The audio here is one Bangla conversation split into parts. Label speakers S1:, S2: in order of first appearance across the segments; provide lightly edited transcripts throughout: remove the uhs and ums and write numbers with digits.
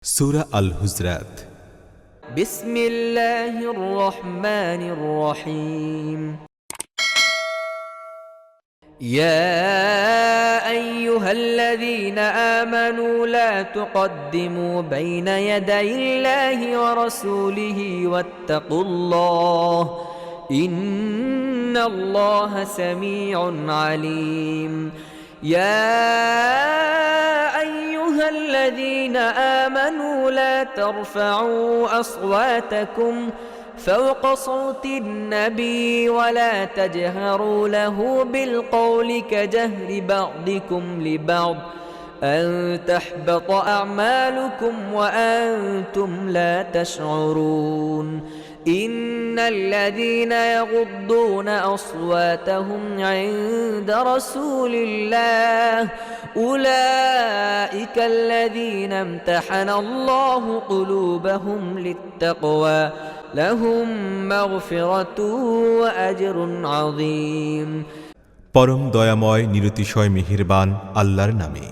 S1: سورة الحجرات
S2: بسم الله الرحمن الرحيم يا أيها الذين آمنوا لا تقدموا بين يدي الله ورسوله واتقوا الله إن الله سميع عليم يا أيها الذين آمنوا لا ترفعوا أصواتكم فوق صوت النبي ولا تجهروا له بالقول كجهر بعضكم لبعض أن تحبط أعمالكم وأنتم لا تشعرون إن الذين يغضون أصواتهم عند رسول الله أولئك الذين امتحن الله قلوبهم للتقوى لهم مغفرة وأجر عظيم
S1: পরম দয়াময় নিরতিশয় মেহেরবান আল্লাহর নামে।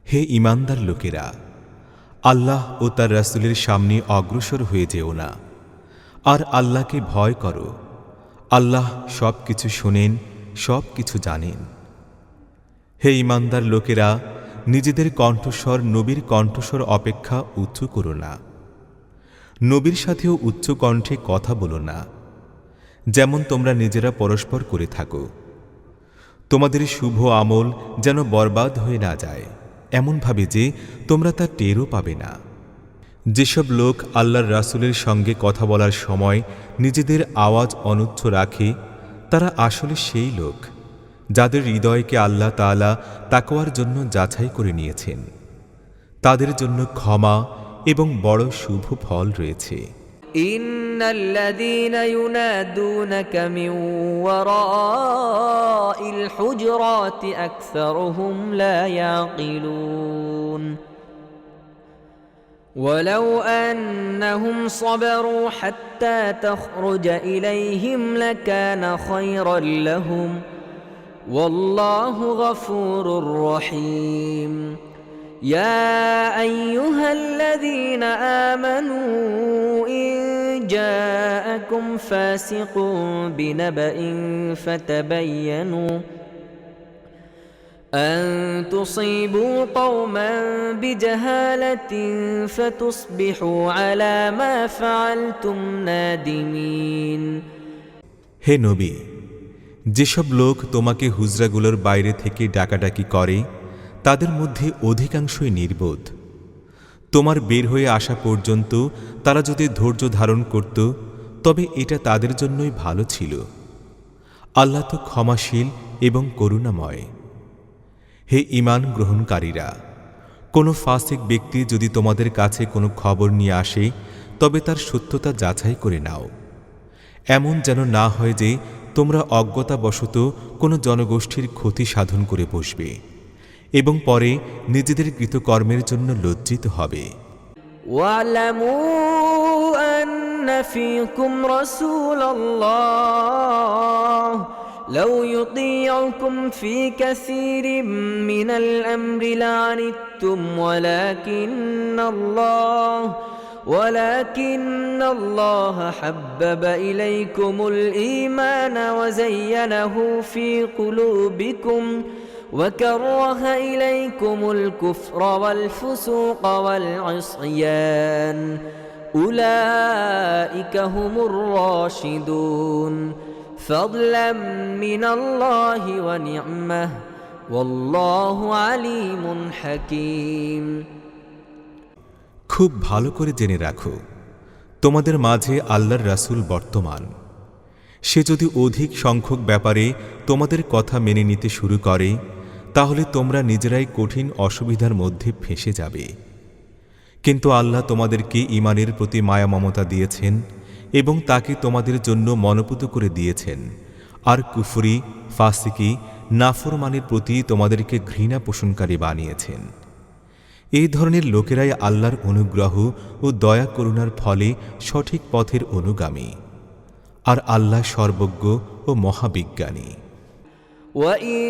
S1: হে ঈমানদার লোকেরা, আল্লাহ ও তার রাসূলের সামনে অগ্রসর হয়ে যেও না, আর আল্লাহকে ভয় করো। আল্লাহ সব কিছু শোনেন, সব কিছু জানেন। হে ঈমানদার লোকেরা, নিজেদের কণ্ঠস্বর নবীর কণ্ঠস্বর অপেক্ষা উচ্চ করো না। নবীর সাথেও উচ্চ কণ্ঠে কথা বলো না, যেমন তোমরা নিজেরা পরস্পর করে থাকো। তোমাদের শুভ আমল যেন বরবাদ হয়ে না যায়, এমনভাবে যে তোমরা তা টেরও পাবে না। যেসব লোক আল্লাহর রাসূলের সঙ্গে কথা বলার সময় নিজেদের আওয়াজ অনুচ্চ রাখে, তারা আসলে সেই লোক যাদের হৃদয়কে আল্লাহ তাআলা তাকওয়ার জন্য যাচাই করে নিয়েছেন। তাদের জন্য ক্ষমা এবং বড় শুভ ফল রয়েছে।
S2: ইন্নাল্লাযীনা ইউনাদুনাকা মিন ওয়ারাইল হুজুরাতি আকসারুহুম লা ইয়াকিলুন ولو أنهم صبروا حتى تخرج إليهم لكان خيرا لهم والله غفور رحيم يا أيها الذين آمنوا إن جاءكم فاسق بنبأ فتبينوا أن تصيبوا قوما بجهالة فتصبحوا على ما فعلتم نادمين
S1: হে নবী, যেসব লোক তোমাকে হুজরাগুলোর বাইরে থেকে ডাকাডাকি করে তাদের মধ্যে অধিকাংশই নির্বোধ। তোমার বের হয়ে আসা পর্যন্ত তারা যদি ধৈর্য ধারণ করত, তবে এটা তাদের জন্যই ভালো ছিল। আল্লাহ তো ক্ষমাশীল এবং করুণাময়। হে ঈমান গ্রহণকারীরা, কোনো ফাসিক ব্যক্তি যদি তোমাদের কাছে কোনো খবর নিয়ে আসে, তবে তার সত্যতা যাচাই করে নাও। এমন যেন না হয় যে তোমরা অজ্ঞতাবশত কোনো জনগোষ্ঠীর ক্ষতি সাধন করে বসবে এবং পরে নিজেদের কৃতকর্মের জন্য লজ্জিত হবে।
S2: ওয়ালামু আন্না ফীকুম রাসূলাল্লাহ লাউ ইউতিউকুম ফী কাসীরিম মিনাল আমরি লা'আনিতুম ولكن الله حبب إليكم الإيمان وزينه في قلوبكم وكره إليكم الكفر والفسوق والعصيان أولئك هم الراشدون فضلا من الله ونعمة والله عليم حكيم
S1: খুব ভালো করে জেনে রাখো, তোমাদের মাঝে আল্লাহর রাসূল বর্তমান। সে যদি অধিক সংখ্যক ব্যাপারে তোমাদের কথা মেনে নিতে শুরু করে, তাহলে তোমরা নিজেরাই কঠিন অসুবিধার মধ্যে ফেঁসে যাবে। কিন্তু আল্লাহ তোমাদেরকে ঈমানের প্রতি মায়া মমতা দিয়েছেন এবং তাকে তোমাদের জন্য মনোপুত করে দিয়েছেন, আর কুফরি, ফাসিকি, নাফরমানের প্রতি তোমাদেরকে ঘৃণা পোষণকারী বানিয়েছেন। এই ধরনের লোকেরাই আল্লাহর অনুগ্রহ ও দয়া করুণার ফলে সঠিক পথের অনুগামী, আর আল্লাহ সর্বজ্ঞ ও মহাবিজ্ঞানী।
S2: وإن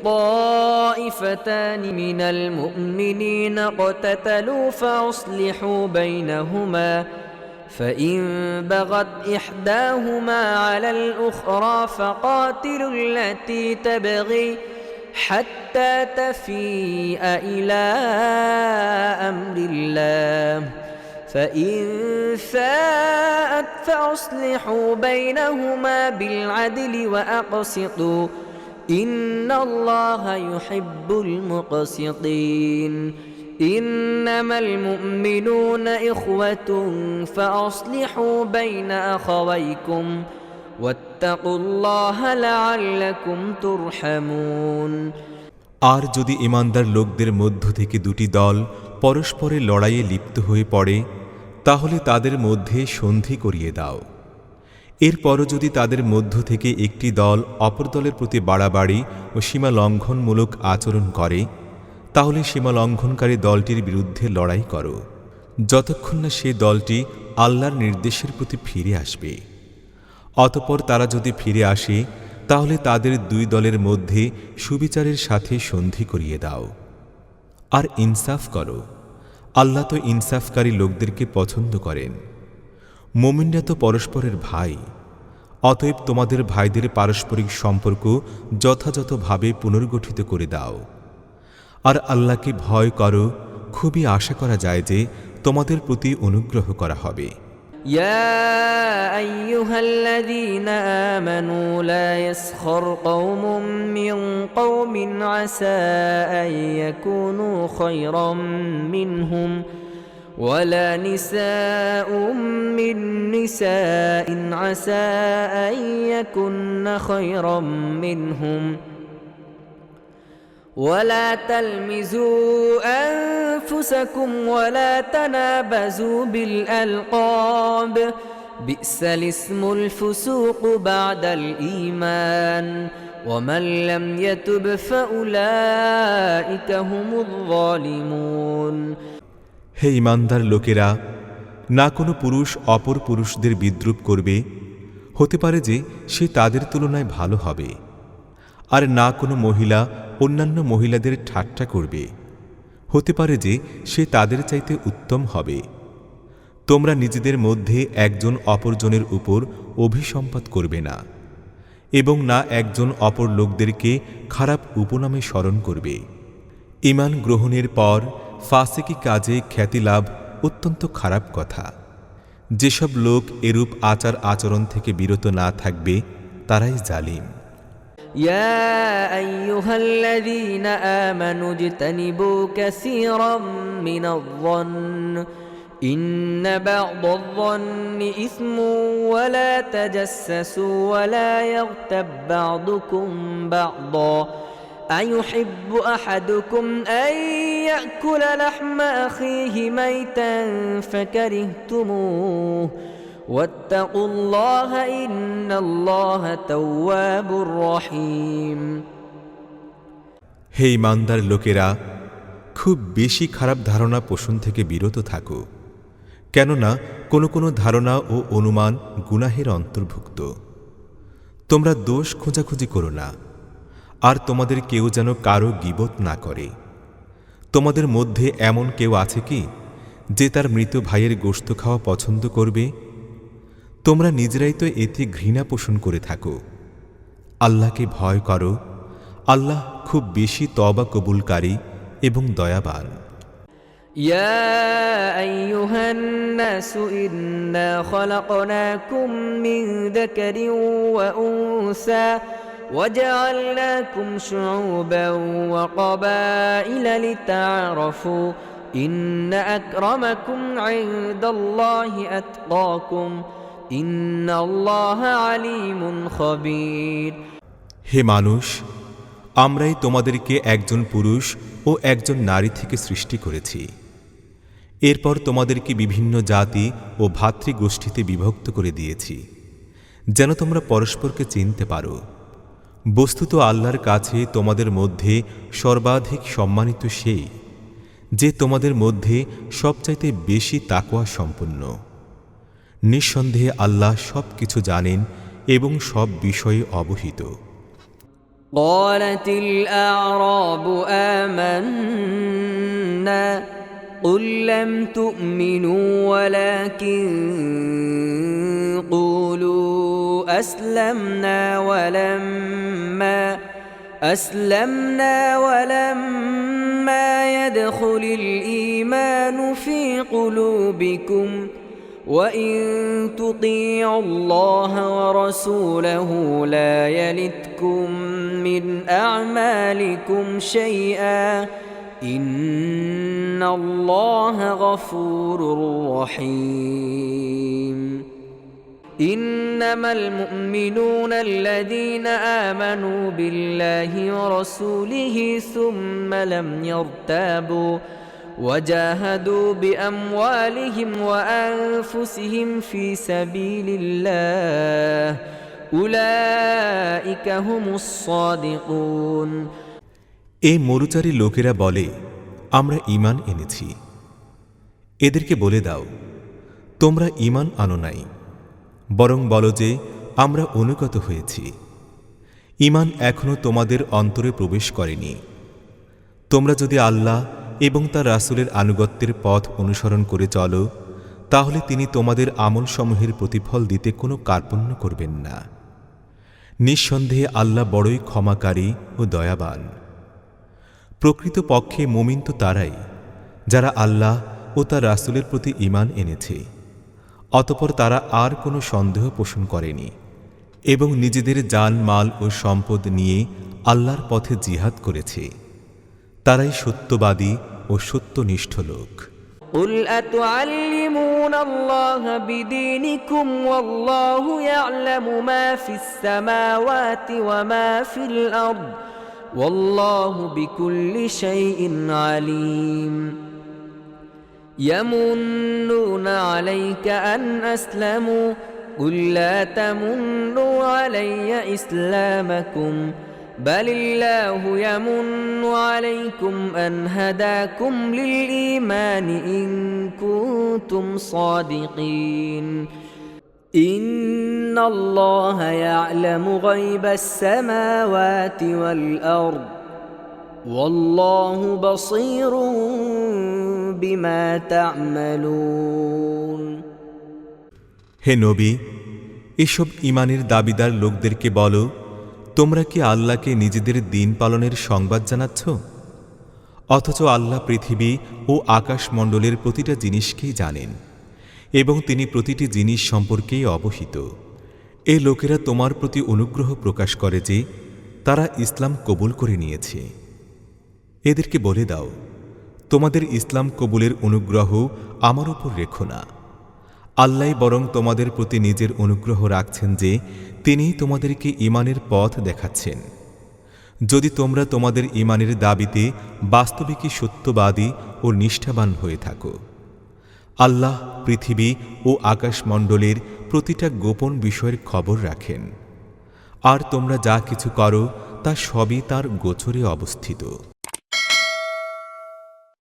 S2: طائفتان من المؤمنين اقتتلوا فأصلحوا بينهما فإن بغت إحداهما على الأخرى فقاتلوا التي تبغي حتى تفيء إلى أمر الله فإن فاءت فأصلحوا بينهما بالعدل وأقسطوا إن الله يحب المقسطين إنما المؤمنون إخوة فأصلحوا بين أخويكم واتقوا الله لعلكم ترحمون
S1: আর যদি ঈমানদার লোকদের মধ্য থেকে দুটি দল পরস্পরের লড়াইয়ে লিপ্ত হয়ে পড়ে তাহলে তাদের মধ্যে সন্ধি করিয়ে দাও। এরপরও যদি তাদের মধ্য থেকে একটি দল অপর দলের প্রতি বাড়াবাড়ি ও সীমা লঙ্ঘনমূলক আচরণ করে তাহলে সীমা লঙ্ঘনকারী দলটির বিরুদ্ধে লড়াই করো যতক্ষণ না সে দলটি আল্লাহর নির্দেশের প্রতি ফিরে আসবে। অতঃপর তারা যদি ফিরে আসে তাহলে তাদের দুই দলের মধ্যে সুবিচারের সাথে সন্ধি করিয়ে দাও আর ইনসাফ করো। আল্লাহ তো ইনসাফকারী লোকদেরকে পছন্দ করেন। মুমিনরা তো পরস্পরের ভাই, অতএব তোমাদের ভাইদের পারস্পরিক সম্পর্ক যথাযথভাবে পুনর্গঠিত করে দাও আর আল্লাহকে ভয় করো। খুবই আশা করা যায় যে তোমাদের প্রতি অনুগ্রহ করা হবে।
S2: يا أيها الذين آمنوا لا يسخر قوم من قوم عسى أن يكونوا خيرا منهم ولا نساء من نساء عسى أن يكن خيرا منهم ولا تلمزوا أنفسكم ولا تنابزوا بالألقاب بئس الاسم الفسوق بعد الإيمان ومن لم يتب فأولئك هم الظالمون
S1: হে ঈমানদার লোকেরা, না কোনো পুরুষ অপর পুরুষদের বিদ্রূপ করবে, হতে পারে যে সে তাদের তুলনায় ভালো হবে, আর না কোনো মহিলা অন্যান্য মহিলাদের ঠাট্টা করবে, হতে পারে যে সে তাদের চাইতে উত্তম হবে। তোমরা নিজেদের মধ্যে একজন অপরজনের উপর অভিসম্পাত করবে না এবং না একজন অপর লোকদেরকে খারাপ উপনামে স্মরণ করবে। ঈমান গ্রহণের পর ফাসিকি কাজে খ্যাতি লাভ অত্যন্ত খারাপ কথা। যেসব লোক এরূপ আচার আচরণ থেকে বিরত না থাকবে তারাই জালিম।
S2: يا أيها الذين آمنوا اجتنبوا كثيرا من الظن إن بعض الظن إثم ولا تجسسوا ولا يغتب بعضكم بعضا أيحب أحدكم أن يأكل لحم أخيه ميتا فكرهتموه واتقوا الله إن الله تواب رحيم
S1: হে ঈমানদার লোকেরা, খুব বেশি খারাপ ধারণা পোষণ থেকে বিরত থাকো, কেননা কোনো কোনো ধারণা ও অনুমান গুনাহের অন্তর্ভুক্ত। তোমরা দোষ খোঁজাখুঁজি করো না, আর তোমাদের কেউ যেন কারো গীবত না করে। তোমাদের মধ্যে এমন কেউ আছে কি যে তার মৃত ভাইয়ের গোশত খাওয়া পছন্দ করবে? তোমরা নিজেরাই তো এতে ঘৃণা পোষণ করে থাকো। আল্লাহকে ভয় করো, আল্লাহ খুব বেশি তওবা কবুলকারী এবং দয়াবান।
S2: يا أيها الناس إنا خلقناكم من ذكر وأنثى وجعلناكم شعوبا وقبائل لتعارفوا إن أكرمكم عند الله أتقاكم إن الله عليم خبير
S1: হে মানুষ, আমরাই তোমাদেরকে একজন পুরুষ ও একজন নারী থেকে সৃষ্টি করেছি। এরপর তোমাদেরকে বিভিন্ন জাতি ও ভাতৃগোষ্ঠীতে বিভক্ত করে দিয়েছি যেন তোমরা পরস্পরকে চিনতে পারো। বস্তুত আল্লাহর কাছে তোমাদের মধ্যে সর্বাধিক সম্মানিত সেই যে তোমাদের মধ্যে সবচাইতে বেশি তাকওয়া সম্পন্ন। নিঃসন্দেহে আল্লাহ সব কিছু জানেন এবং সব বিষয়ে অবহিত।
S2: قالت الأعراب آمنا قل لم تؤمنوا ولكن قولوا أسلمنا ولما يدخل الإيمان في قلوبكم وإن تطيعوا الله ورسوله لا يلتكم من أعمالكم شيئا إن الله غفور رحيم إنما المؤمنون الذين آمنوا بالله ورسوله ثم لم يرتابوا وجاهدوا بأموالهم وأنفسهم في سبيل الله أولئك هم الصادقون
S1: এই মরুচারী লোকেরা বলে, আমরা ঈমান এনেছি। এদেরকে বলে দাও, তোমরা ঈমান আনো নাই, বরং বলো যে আমরা অনুগত হয়েছি। ঈমান এখনও তোমাদের অন্তরে প্রবেশ করেনি। তোমরা যদি আল্লাহ এবং তার রাসূলের আনুগত্যের পথ অনুসরণ করে চলো, তাহলে তিনি তোমাদের আমলসমূহের প্রতিফল দিতে কোনো কার্পণ্য করবেন না। নিঃসন্দেহে আল্লাহ বড়ই ক্ষমাকারী ও দয়াবান। প্রকৃতপক্ষে মুমিন তো তারাই যারা আল্লাহ ও তার রাসূলের প্রতি ঈমান এনেছে, অতঃপর তারা আর কোনো সন্দেহ পোষণ করেনি এবং নিজেদের জান মাল ও সম্পদ নিয়ে আল্লাহর পথে জিহাদ করেছে। তারাই সত্যবাদী ও সত্যনিষ্ঠ লোক।
S2: قل أتعلمون الله بدينكم والله يعلم ما في السماوات وما في الأرض والله بكل شيء عليم يمنون عليك أن أسلموا قل لا تمنوا علي إسلامكم بل الله يمن عليكم أن هداكم للإيمان إن كنتم صادقين إن الله يعلم غيب السماوات والأرض والله بصير بما تعملون
S1: হে নবী, এসব ঈমানের দাবিদার লোকদেরকে বলো, তোমরা কি আল্লাহকে নিজেদের দিন পালনের সংবাদ জানাচ্ছ? অথচ আল্লাহ পৃথিবী ও আকাশমণ্ডলের প্রতিটা জিনিসকেই জানেন এবং তিনি প্রতিটি জিনিস সম্পর্কেই অবহিত। এ লোকেরা তোমার প্রতি অনুগ্রহ প্রকাশ করে যে তারা ইসলাম কবুল করে নিয়েছে। এদেরকে বলে দাও, তোমাদের ইসলাম কবুলের অনুগ্রহ আমার উপর রেখো না। আল্লাহ বরং তোমাদের প্রতি নিজের অনুগ্রহ রাখছেন যে তিনিই তোমাদেরকে ঈমানের পথ দেখাচ্ছেন। যদি তোমরা তোমাদের ঈমানের দাবিতে বাস্তবিকই সত্যবাদী ও নিষ্ঠাবান হয়ে থাকো। আল্লাহ পৃথিবী ও আকাশমণ্ডলের প্রতিটা গোপন বিষয়ের খবর রাখেন, আর তোমরা যা কিছু করো তা সবই তার গোচরে অবস্থিত।